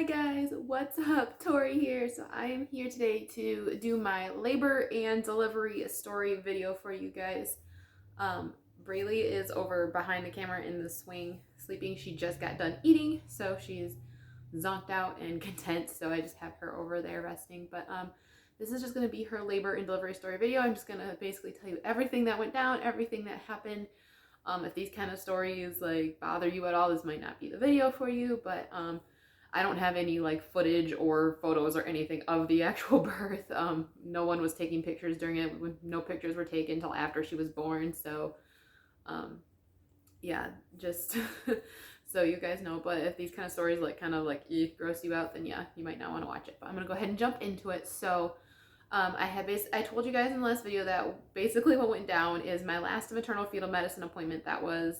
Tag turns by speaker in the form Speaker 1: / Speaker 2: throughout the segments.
Speaker 1: guys, what's up? Tori here. So I am here today to do my labor and delivery story video for you guys. Um, Braylee is over behind the camera in the swing sleeping. She just got done eating, so she's zonked out and content. So I just have her over there resting. But this is just going to be her labor and delivery story video. I'm just going to basically tell you everything that went down, everything that happened. If these kind of stories like bother you at all, this might not be the video for you, but I don't have any like footage or photos or anything of the actual birth. No one was taking pictures during it. No pictures were taken until after she was born. So, yeah, just so you guys know. But if these kind of stories like kind of like gross you out, then yeah, you might not want to watch it. But I'm gonna go ahead and jump into it. So, I told you guys in the last video that basically what went down is my last maternal fetal medicine appointment. That was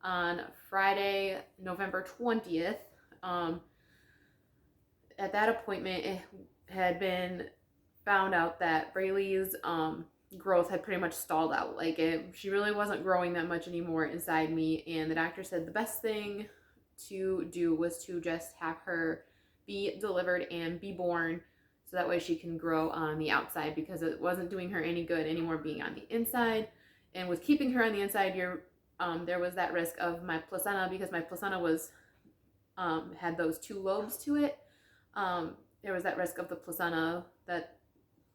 Speaker 1: on Friday, November 20th. At that appointment, it had been found out that Braylee's growth had pretty much stalled out. She really wasn't growing that much anymore inside me, and the doctor said the best thing to do was to just have her be delivered and be born, so that way she can grow on the outside, because it wasn't doing her any good anymore being on the inside. And with keeping her on the inside, there was that risk of my placenta, because my placenta was had those two lobes to it. There was that risk of the placenta, that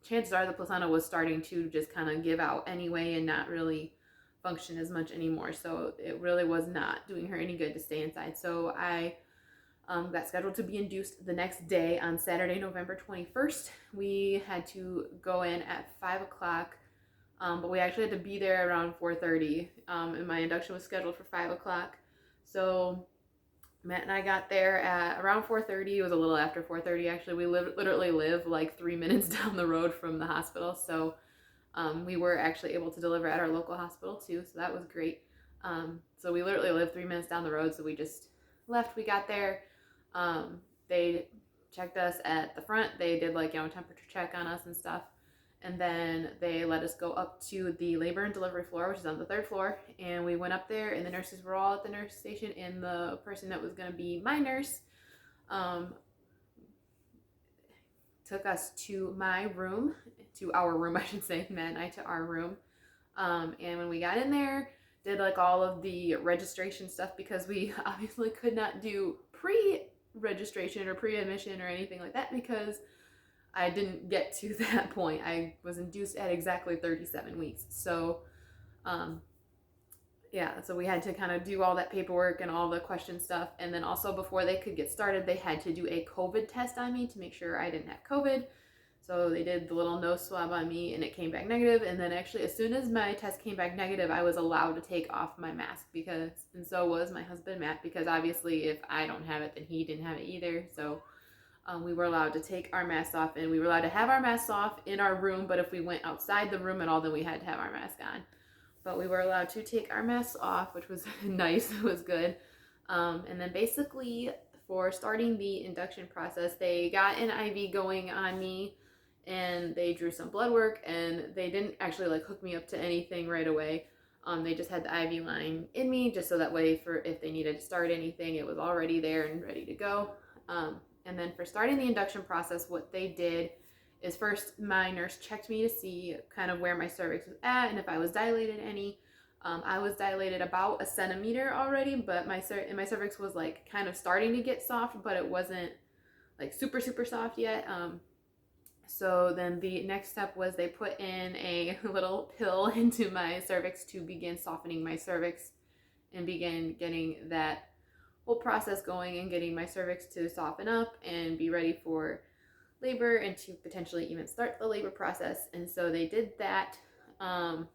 Speaker 1: chances are the placenta was starting to just kind of give out anyway and not really function as much anymore. So it really was not doing her any good to stay inside. So I got scheduled to be induced the next day on Saturday, November 21st. We had to go in at 5 o'clock, but we actually had to be there around 4:30, and my induction was scheduled for 5 o'clock. So Matt and I got there at around 4:30. It was a little after 4:30 actually. We literally live like 3 minutes down the road from the hospital, so we were actually able to deliver at our local hospital too, so that was great. So we literally live 3 minutes down the road, so we just left. We got there. They checked us at the front. They did temperature check on us and stuff. And then they let us go up to the labor and delivery floor, which is on the 3rd floor. And we went up there, and the nurses were all at the nurse station. And the person that was going to be my nurse took us to my room, to our room, I should say, Matt and I to our room. And when we got in there, did all of the registration stuff, because we obviously could not do pre-registration or pre-admission or anything like that, because I didn't get to that point. I was induced at exactly 37 weeks. So, so we had to kind of do all that paperwork and all the question stuff. And then also, before they could get started, they had to do a COVID test on me to make sure I didn't have COVID. So they did the little nose swab on me, and it came back negative. And then actually, as soon as my test came back negative, I was allowed to take off my mask, and so was my husband, Matt, because obviously if I don't have it, then he didn't have it either. So we were allowed to take our masks off, and we were allowed to have our masks off in our room, but if we went outside the room at all, then we had to have our mask on. But we were allowed to take our masks off, which was nice. It was good. And then basically, for starting the induction process, they got an IV going on me, and they drew some blood work, and they didn't actually hook me up to anything right away. They just had the IV line in me, just so that way for if they needed to start anything, it was already there and ready to go. And then for starting the induction process, what they did is, first my nurse checked me to see kind of where my cervix was at and if I was dilated any. I was dilated about a centimeter already, but my cervix was kind of starting to get soft, but it wasn't super, super soft yet. So then the next step was they put in a little pill into my cervix to begin softening my cervix and begin getting that whole process going and getting my cervix to soften up and be ready for labor and to potentially even start the labor process. And so they did that. And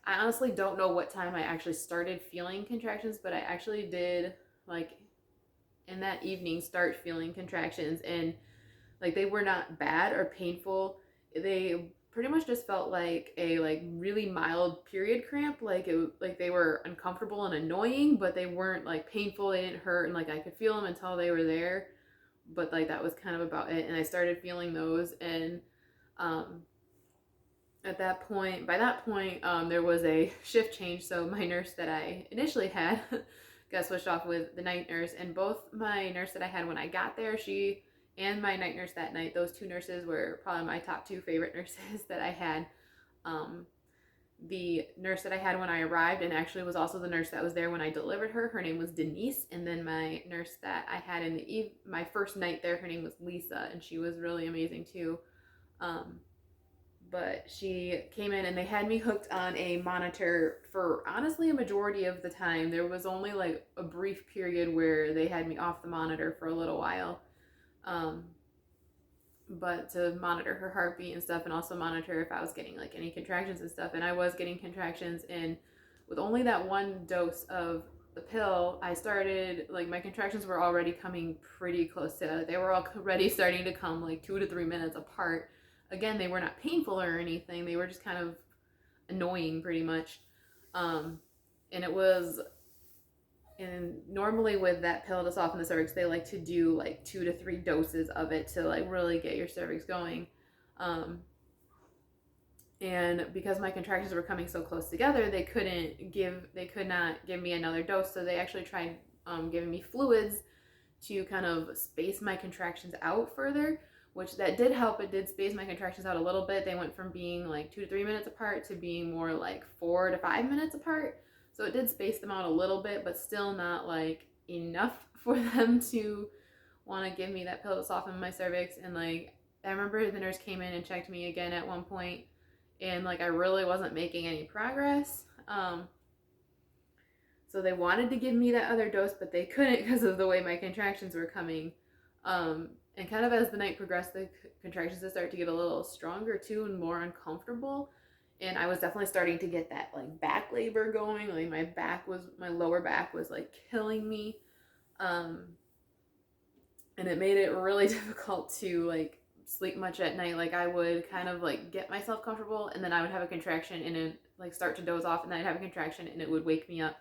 Speaker 1: I honestly don't know what time I actually started feeling contractions, but I actually did in that evening start feeling contractions, and they were not bad or painful. They pretty much just felt like a really mild period cramp. They were uncomfortable and annoying, but they weren't painful. They didn't hurt, and I could feel them until they were there, but that was kind of about it. And I started feeling those, and by that point, there was a shift change. So my nurse that I initially had got switched off with the night nurse, and both my nurse that I had when I got there, she and my night nurse that night, those two nurses were probably my top two favorite nurses that I had. Um, the nurse that I had when I arrived, and actually was also the nurse that was there when I delivered her, her name was Denise. And then my nurse that I had in the my first night there, her name was Lisa, and she was really amazing too. But she came in and they had me hooked on a monitor for honestly a majority of the time. There was only like a brief period where they had me off the monitor for a little while. Um, but to monitor her heartbeat and stuff, and also monitor if I was getting like any contractions and stuff. And I was getting contractions, and with only that one dose of the pill, I started like my contractions were already coming pretty close to, they were already starting to come like 2 to 3 minutes apart. Again, they were not painful or anything, they were just kind of annoying pretty much. And it was, and normally with that pill to soften the cervix, they like to do like 2 to 3 doses of it to like really get your cervix going. And because my contractions were coming so close together, they could not give me another dose. So they actually tried giving me fluids to kind of space my contractions out further, which that did help. It did space my contractions out a little bit. They went from being like 2 to 3 minutes apart to being more like 4 to 5 minutes apart. So it did space them out a little bit, but still not like enough for them to want to give me that pill to soften my cervix. And like, I remember the nurse came in and checked me again at one point, and like I really wasn't making any progress. So they wanted to give me that other dose, but they couldn't because of the way my contractions were coming. And kind of as the night progressed, the contractions would start to get a little stronger too and more uncomfortable. And I was definitely starting to get that like back labor going. Like my lower back was like killing me. And it made it really difficult to like sleep much at night. Like I would kind of like get myself comfortable, and then I would have a contraction and it like start to doze off, and then I'd have a contraction and it would wake me up.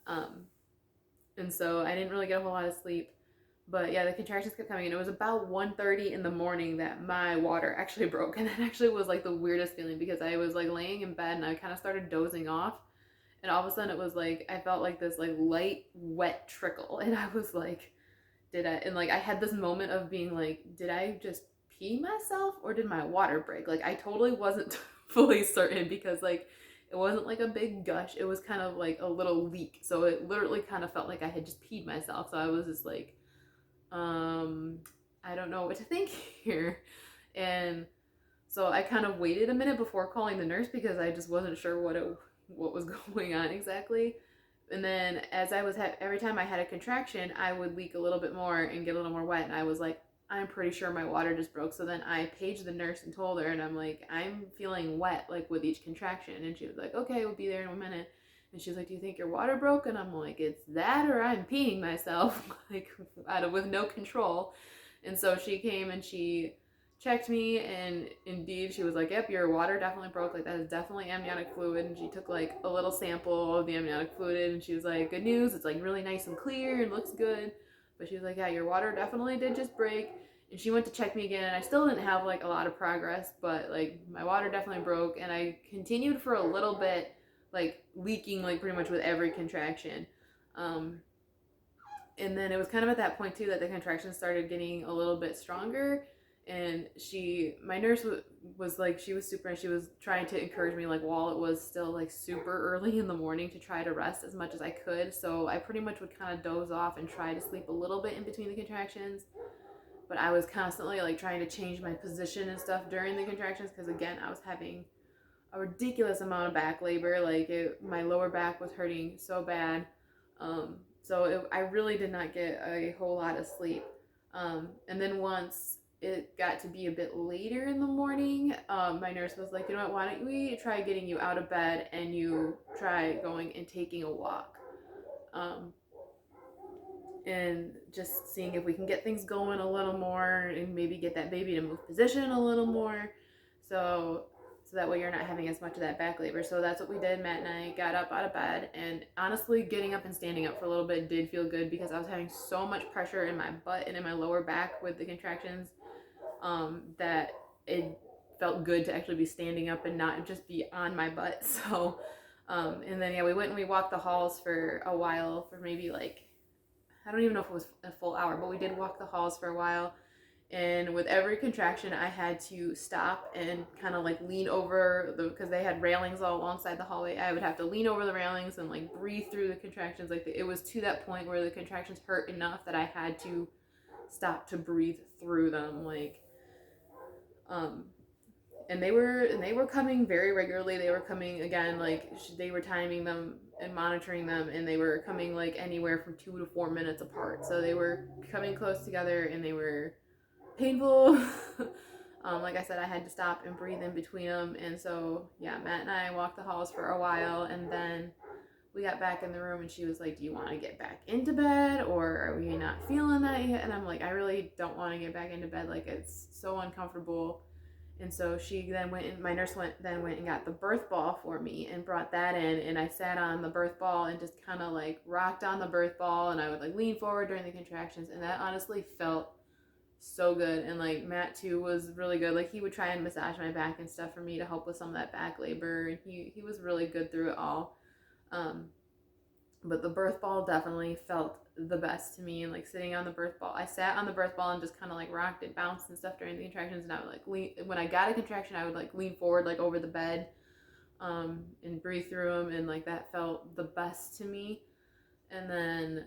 Speaker 1: And so I didn't really get a whole lot of sleep. But yeah, the contractions kept coming, and it was about 1:30 in the morning that my water actually broke. And that actually was like the weirdest feeling, because I was like laying in bed and I kind of started dozing off, and all of a sudden it was like I felt like this like light wet trickle, and I was like, and like I had this moment of being like, did I just pee myself or did my water break? Like I totally wasn't fully certain, because like it wasn't like a big gush, it was kind of like a little leak. So it literally kind of felt like I had just peed myself. So I was just like, I don't know what to think here. And so I kind of waited a minute before calling the nurse, because I just wasn't sure what was going on exactly. And then as I was every time I had a contraction, I would leak a little bit more and get a little more wet, and I was like, I'm pretty sure my water just broke. So then I paged the nurse and told her, and I'm like, I'm feeling wet like with each contraction. And she was like, okay, we'll be there in a minute. And she's like, do you think your water broke? And I'm like, it's that or I'm peeing myself, like with no control. And so she came and she checked me, and indeed she was like, yep, your water definitely broke, like that is definitely amniotic fluid. And she took like a little sample of the amniotic fluid, and she was like, good news, it's like really nice and clear and looks good. But she was like, yeah, your water definitely did just break. And she went to check me again, and I still didn't have like a lot of progress, but like my water definitely broke. And I continued for a little bit, like leaking like pretty much with every contraction. And then it was kind of at that point too that the contractions started getting a little bit stronger. And my nurse was like, she was super, and she was trying to encourage me like while it was still like super early in the morning to try to rest as much as I could. So I pretty much would kind of doze off and try to sleep a little bit in between the contractions. But I was constantly like trying to change my position and stuff during the contractions, because again, I was having a ridiculous amount of back labor. Like my lower back was hurting so bad. I really did not get a whole lot of sleep. And then once it got to be a bit later in the morning, my nurse was like, you know what, why don't we try getting you out of bed and you try going and taking a walk. And just seeing if we can get things going a little more and maybe get that baby to move position a little more. So that way you're not having as much of that back labor. So that's what we did. Matt and I got up out of bed, and honestly getting up and standing up for a little bit did feel good, because I was having so much pressure in my butt and in my lower back with the contractions, that it felt good to actually be standing up and not just be on my butt. So And then, yeah, we went and we walked the halls for a while, for maybe like, I don't even know if it was a full hour, but we did walk the halls for a while. And with every contraction, I had to stop and kind of like lean over because they had railings all alongside the hallway. I would have to lean over the railings and like breathe through the contractions. Like it was to that point where the contractions hurt enough that I had to stop to breathe through them. Like, and they were coming very regularly. They were coming again, like they were timing them and monitoring them, and they were coming like anywhere from 2 to 4 minutes apart. So they were coming close together, and they were painful. Like I said, I had to stop and breathe in between them. And so, yeah, Matt and I walked the halls for a while, and then we got back in the room, and she was like, do you want to get back into bed, or are we not feeling that yet? And I'm like, I really don't want to get back into bed. Like, it's so uncomfortable. And so she then went, and my nurse went and got the birth ball for me and brought that in, and I sat on the birth ball and just kind of like rocked on the birth ball, and I would like lean forward during the contractions, and that honestly felt so good. And like Matt too was really good. Like he would try and massage my back and stuff for me to help with some of that back labor, and he was really good through it all. But the birth ball definitely felt the best to me. And like sitting on the birth ball, I sat on the birth ball and just kind of like rocked it, bounced and stuff during the contractions, and I would like lean, when I got a contraction, I would like lean forward like over the bed and breathe through them, and like that felt the best to me. And then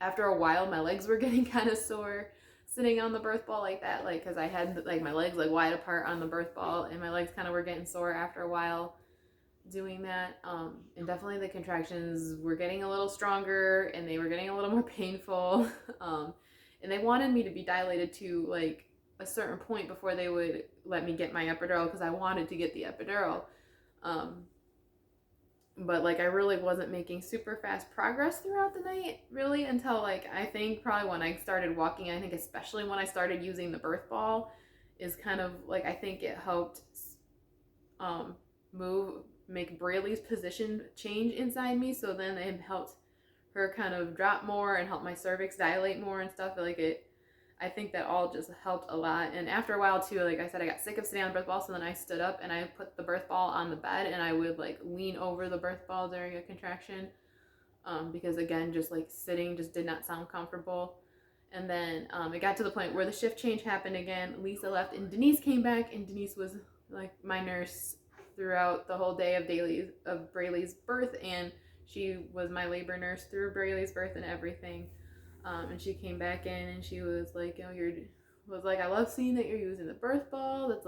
Speaker 1: after a while, my legs were getting kind of sore sitting on the birth ball like that, like because I had like my legs like wide apart on the birth ball, and my legs kind of were getting sore after a while doing that. And definitely the contractions were getting a little stronger, and they were getting a little more painful. And they wanted me to be dilated to like a certain point before they would let me get my epidural, because I wanted to get the epidural. But like I really wasn't making super fast progress throughout the night really until like I think probably when I started walking. I think especially when I started using the birth ball is kind of like, I think it helped make Braylee's position change inside me, so then it helped her kind of drop more and help my cervix dilate more and stuff. Like it, I think that all just helped a lot. And after a while too, like I said, I got sick of sitting on the birth ball, so then I stood up and I put the birth ball on the bed, and I would like lean over the birth ball during a contraction, because again, just like sitting just did not sound comfortable. And then it got to the point where the shift change happened again. Lisa left and Denise came back, and Denise was like my nurse throughout the whole day of Braylee's birth, and she was my labor nurse through Braylee's birth and everything. And she came back in, and she was like, I love seeing that you're using the birth ball. Looks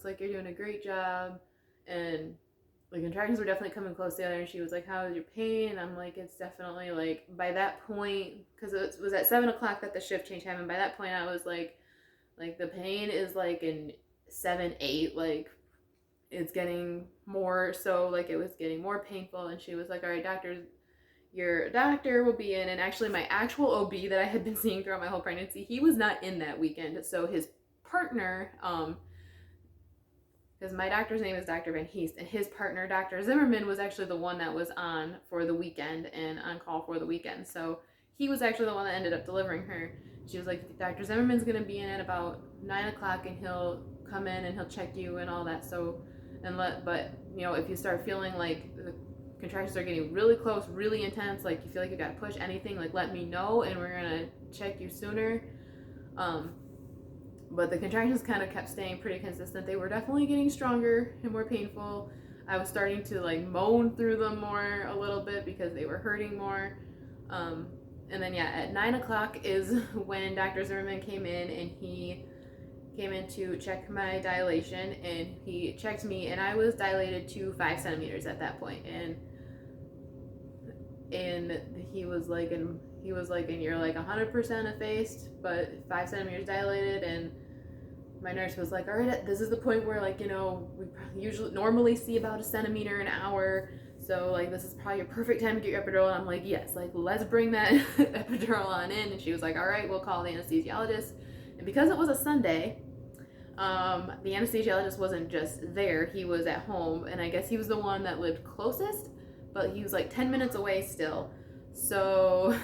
Speaker 1: like you're doing a great job. And the contractions were definitely coming close together, and she was like, how is your pain? And I'm like, it's definitely like, by that point, because it was at 7 o'clock that the shift change happened, by that point I was like the pain is like in 7, 8, like it's getting more, so like it was getting more painful. And she was like, all right, your doctor will be in. And actually my actual OB that I had been seeing throughout my whole pregnancy, he was not in that weekend. So his partner, because my doctor's name is Dr. Van Heest, and his partner, Dr. Zimmerman, was actually the one that was on for the weekend and on call for the weekend. So he was actually the one that ended up delivering her. She was like, Dr. Zimmerman's going to be in at about 9 o'clock, and he'll come in and he'll check you and all that. So, but if you start feeling like the contractions are getting really close, really intense, like you feel like you got to push anything, like let me know, and we're going to check you sooner. But the contractions kind of kept staying pretty consistent. They were definitely getting stronger and more painful. I was starting to like moan through them more a little bit because they were hurting more. And then yeah, at 9 o'clock is when Dr. Zimmerman came in, and he came in to check my dilation, and he checked me, and I was dilated to 5 centimeters at that point. And he was like, and you're like 100% effaced, but 5 centimeters dilated. And my nurse was like, all right, this is the point where like, we usually normally see about 1 centimeter an hour. So like, this is probably your perfect time to get your epidural. And I'm like, yes, like let's bring that epidural on in. And she was like, all right, we'll call the anesthesiologist. And because it was a Sunday, the anesthesiologist wasn't just there, he was at home. And I guess he was the one that lived closest, but he was like 10 minutes away still. So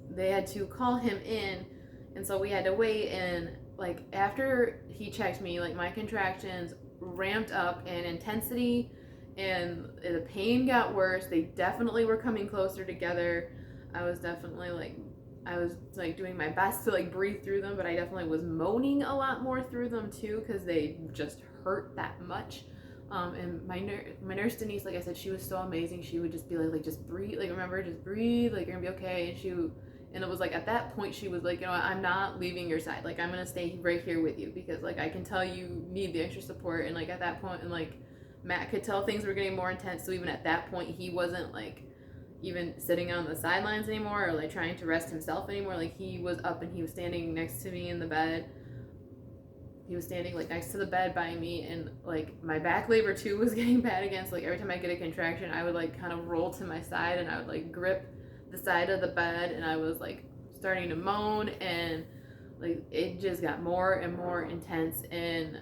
Speaker 1: they had to call him in, and so we had to wait. And like after he checked me, like my contractions ramped up in intensity and the pain got worse. They definitely were coming closer together. I was definitely like, I was like doing my best to like breathe through them, but I definitely was moaning a lot more through them too because they just hurt that much. And my nurse Denise, like I said, she was so amazing. She would just be like just breathe, like remember, just breathe, like you're gonna be okay. And it was like at that point she was like, you know what, I'm not leaving your side. Like I'm gonna stay right here with you because like I can tell you need the extra support. And like at that point, and like Matt could tell things were getting more intense. So even at that point, he wasn't like even sitting on the sidelines anymore or like trying to rest himself anymore. Like he was up and he was standing next to me in the bed. He was standing like next to the bed by me, and like my back labor too was getting bad again. So like every time I get a contraction, I would like kind of roll to my side and I would like grip the side of the bed, and I was like starting to moan, and like it just got more and more intense. And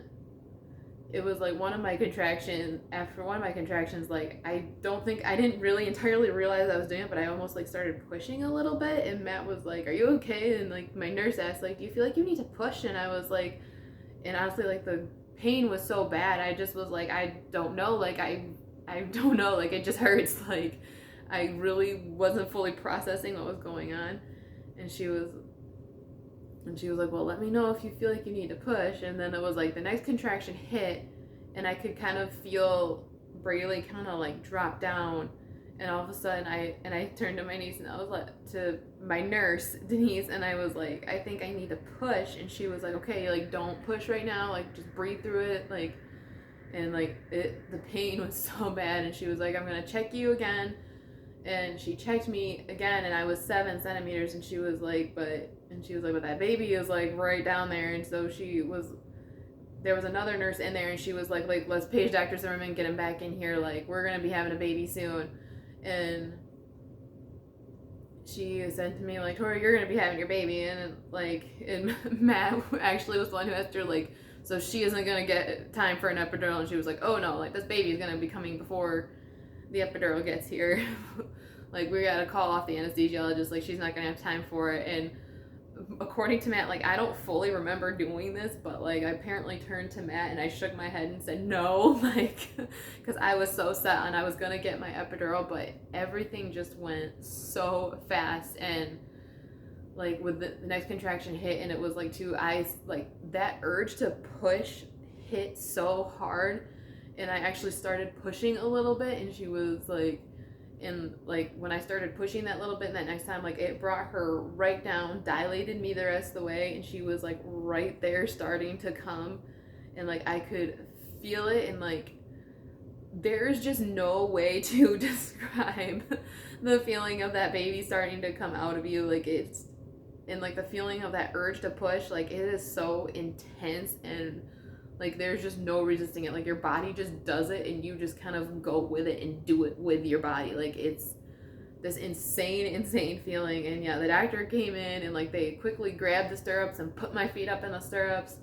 Speaker 1: it was like one of my contractions, after one of my contractions, like I didn't really entirely realize I was doing it, but I almost like started pushing a little bit, and Matt was like, are you okay? And like my nurse asked like, do you feel like you need to push? And I was like, and honestly like the pain was so bad, I just was like, I don't know, like I don't know, like it just hurts. Like I really wasn't fully processing what was going on. And she was like, well, let me know if you feel like you need to push. And then it was like the next contraction hit, and I could kind of feel Braylee kind of like drop down. And all of a sudden I turned to my niece, and I was like, to my nurse Denise, and I was like, I think I need to push. And she was like, okay, like don't push right now, like just breathe through it. Like, and like the pain was so bad. And she was like, I'm gonna check you again. And she checked me again, and I was 7 centimeters. And she was like, but that baby is like right down there. And so there was another nurse in there, and she was like let's page Dr. Zimmerman, get him back in here, like we're gonna be having a baby soon. And she said to me like, Tori, you're gonna be having your baby. And Matt actually was the one who asked her like, so she isn't gonna get time for an epidural? And she was like, oh no, like this baby is gonna be coming before the epidural gets here. Like we gotta call off the anesthesiologist, like she's not gonna have time for it. And according to Matt, like I don't fully remember doing this, but like I apparently turned to Matt and I shook my head and said no, like because I was so set on I was gonna get my epidural. But everything just went so fast, and like with the next contraction hit, and it was like like that urge to push hit so hard, and I actually started pushing a little bit, and she was like, and like when I started pushing that little bit, that next time, like it brought her right down, dilated me the rest of the way, and she was like right there starting to come, and like I could feel it. And like there's just no way to describe the feeling of that baby starting to come out of you. Like it's, and like the feeling of that urge to push, like it is so intense, and like there's just no resisting it. Like your body just does it, and you just kind of go with it and do it with your body. Like it's this insane feeling. And yeah, the doctor came in, and like they quickly grabbed the stirrups and put my feet up in the stirrups,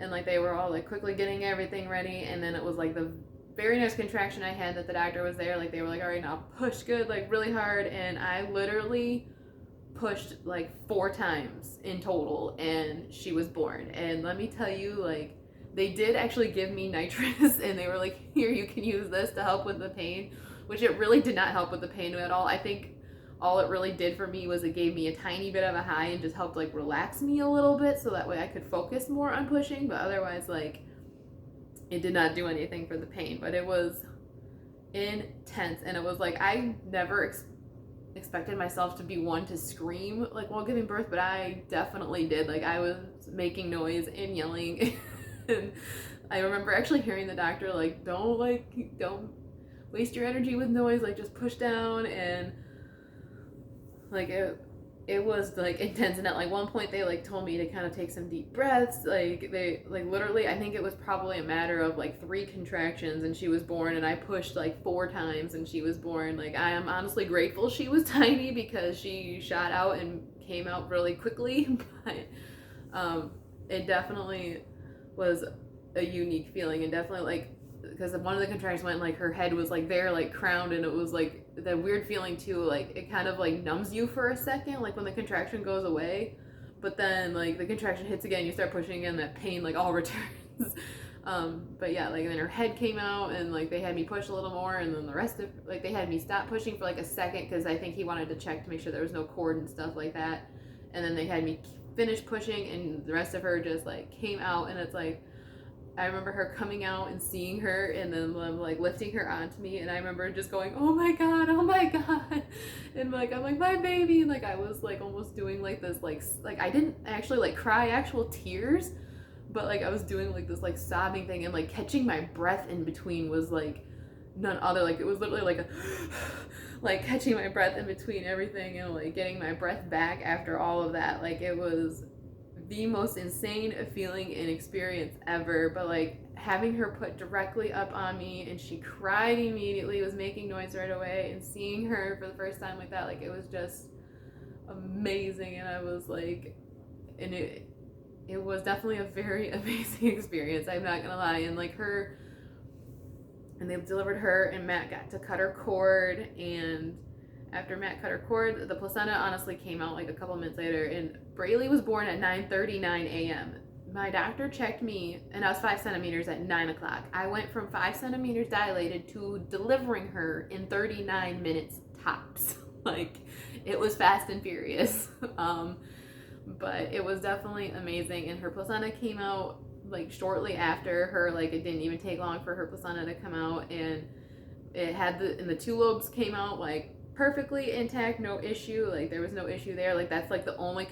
Speaker 1: and like they were all like quickly getting everything ready. And then it was like the very next contraction I had that the doctor was there, like they were like, all right, now push good, like really hard. And I literally pushed like 4 times in total, and she was born. And let me tell you, like they did actually give me nitrous, and they were like, here, you can use this to help with the pain, which it really did not help with the pain at all. I think all it really did for me was it gave me a tiny bit of a high and just helped like relax me a little bit, so that way I could focus more on pushing. But otherwise, like it did not do anything for the pain. But it was intense, and it was like I never expected myself to be one to scream like while giving birth, but I definitely did. Like I was making noise and yelling. And I remember actually hearing the doctor like, don't waste your energy with noise, like just push down. And like it was like intense. And at like one point they like told me to kind of take some deep breaths. Like they like literally, I think it was probably a matter of like 3 contractions, and she was born. And I pushed like 4 times, and she was born. Like I am honestly grateful she was tiny, because she shot out and came out really quickly. But it definitely was a unique feeling. And definitely like, because one of the contractions went like her head was like there, like crowned, and it was like that weird feeling too, like it kind of like numbs you for a second, like when the contraction goes away. but then like the contraction hits again, you start pushing again, that pain like all returns. But yeah, like then her head came out and like they had me push a little more, and then the rest of like they had me stop pushing for like a second because I think he wanted to check to make sure there was no cord and stuff like that, and then they had me finish pushing, and the rest of her just like came out. And it's like I remember her coming out and seeing her, and then like lifting her onto me, and I remember just going, oh my god, and like I'm like, my baby, and like I was like almost doing like this like I didn't actually like cry actual tears, but like I was doing like this like sobbing thing, and like catching my breath in between was like none other, like it was literally like a like catching my breath in between everything, and like getting my breath back after all of that. Like it was the most insane feeling and experience ever. But like having her put directly up on me, and she cried immediately, was making noise right away, and seeing her for the first time like that, like it was just amazing. And I was like, and it was definitely a very amazing experience, I'm not gonna lie. And like her, and they delivered her, and Matt got to cut her cord, and after Matt cut her cord, the placenta honestly came out like a couple minutes later, and Braylee was born at 9:39 a.m. My doctor checked me, and I was 5 centimeters at 9 o'clock. I went from 5 centimeters dilated to delivering her in 39 minutes tops. Like, it was fast and furious. But it was definitely amazing, and her placenta came out like shortly after her. Like, it didn't even take long for her placenta to come out, and it had and the two lobes came out like perfectly intact, no issue. Like there was no issue there. Like that's like the only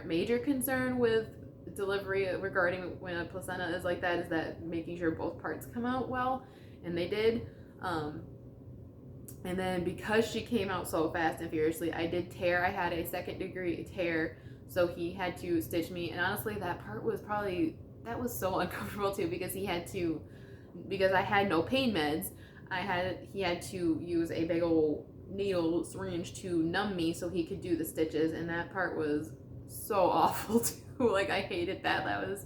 Speaker 1: major concern with delivery regarding when a placenta is like that, is that making sure both parts come out well, and they did. And then because she came out so fast and furiously, I did tear. I had a 2nd-degree tear, so he had to stitch me. And honestly, that part was that was so uncomfortable too, because because I had no pain meds, he had to use a big old needle syringe to numb me so he could do the stitches, and that part was so awful too. Like I hated that. That was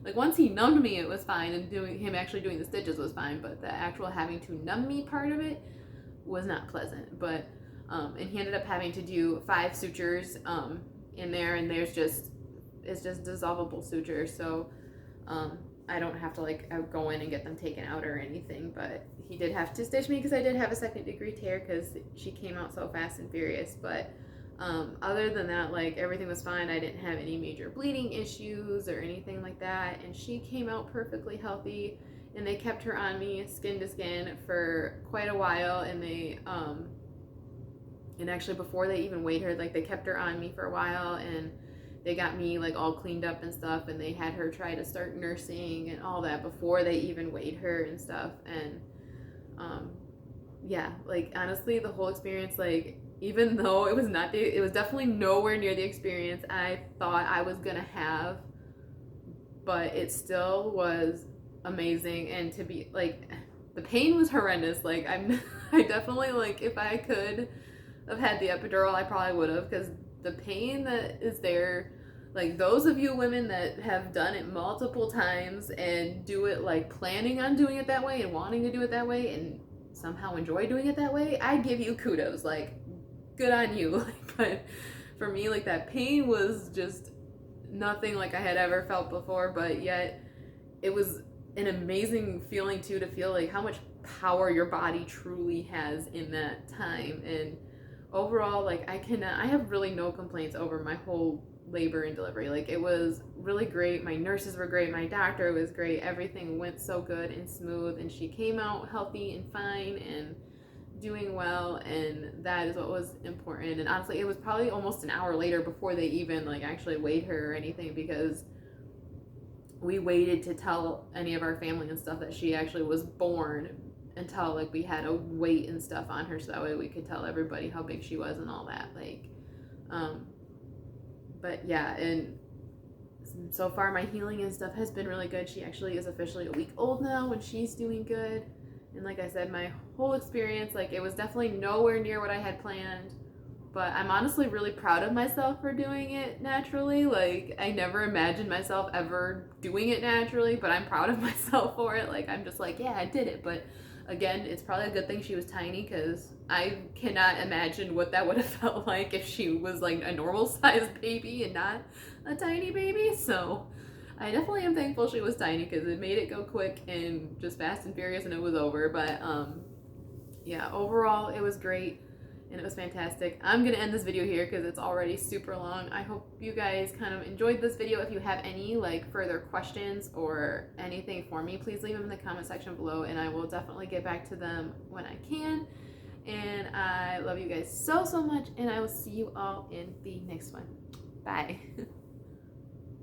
Speaker 1: like, once he numbed me it was fine, and him actually doing the stitches was fine, but the actual having to numb me part of it was not pleasant. But and he ended up having to do 5 sutures in there, and it's just dissolvable sutures, so I don't have to like go in and get them taken out or anything. But he did have to stitch me because I did have a 2nd-degree tear, because she came out so fast and furious. But other than that, like everything was fine. I didn't have any major bleeding issues or anything like that, and she came out perfectly healthy. And they kept her on me skin to skin for quite a while, and they and actually before they even weighed her, like they kept her on me for a while, and they got me like all cleaned up and stuff, and they had her try to start nursing and all that before they even weighed her and stuff. And yeah, like honestly, the whole experience, like even though it was definitely nowhere near the experience I thought I was gonna have, but it still was amazing. And to be like, the pain was horrendous. Like I definitely, like if I could have had the epidural, I probably would have, because the pain that is there, like those of you women that have done it multiple times and do it like planning on doing it that way and wanting to do it that way and somehow enjoy doing it that way, I give you kudos. Like, good on you. But for me, like that pain was just nothing like I had ever felt before, but yet it was an amazing feeling too, to feel like how much power your body truly has in that time. And overall, like I have really no complaints over my whole labor and delivery. Like it was really great. My nurses were great. My doctor was great. Everything went so good and smooth, and she came out healthy and fine and doing well, and that is what was important. And honestly, it was probably almost an hour later before they even like actually weighed her or anything, because we waited to tell any of our family and stuff that she actually was born until like we had a weight and stuff on her, so that way we could tell everybody how big she was and all that. Like but yeah, and so far my healing and stuff has been really good. She actually is officially a week old now, and she's doing good. And like I said, my whole experience, like it was definitely nowhere near what I had planned, but I'm honestly really proud of myself for doing it naturally. Like I never imagined myself ever doing it naturally, but I'm proud of myself for it. Like I'm just like, yeah, I did it. But Again, it's probably a good thing she was tiny, because I cannot imagine what that would have felt like if she was like a normal sized baby and not a tiny baby. So I definitely am thankful she was tiny, because it made it go quick and just fast and furious and it was over. But yeah, overall it was great and it was fantastic. I'm gonna end this video here because it's already super long. I hope you guys kind of enjoyed this video. If you have any like further questions or anything for me, please leave them in the comment section below and I will definitely get back to them when I can. And I love you guys so much, and I will see you all in the next one. Bye.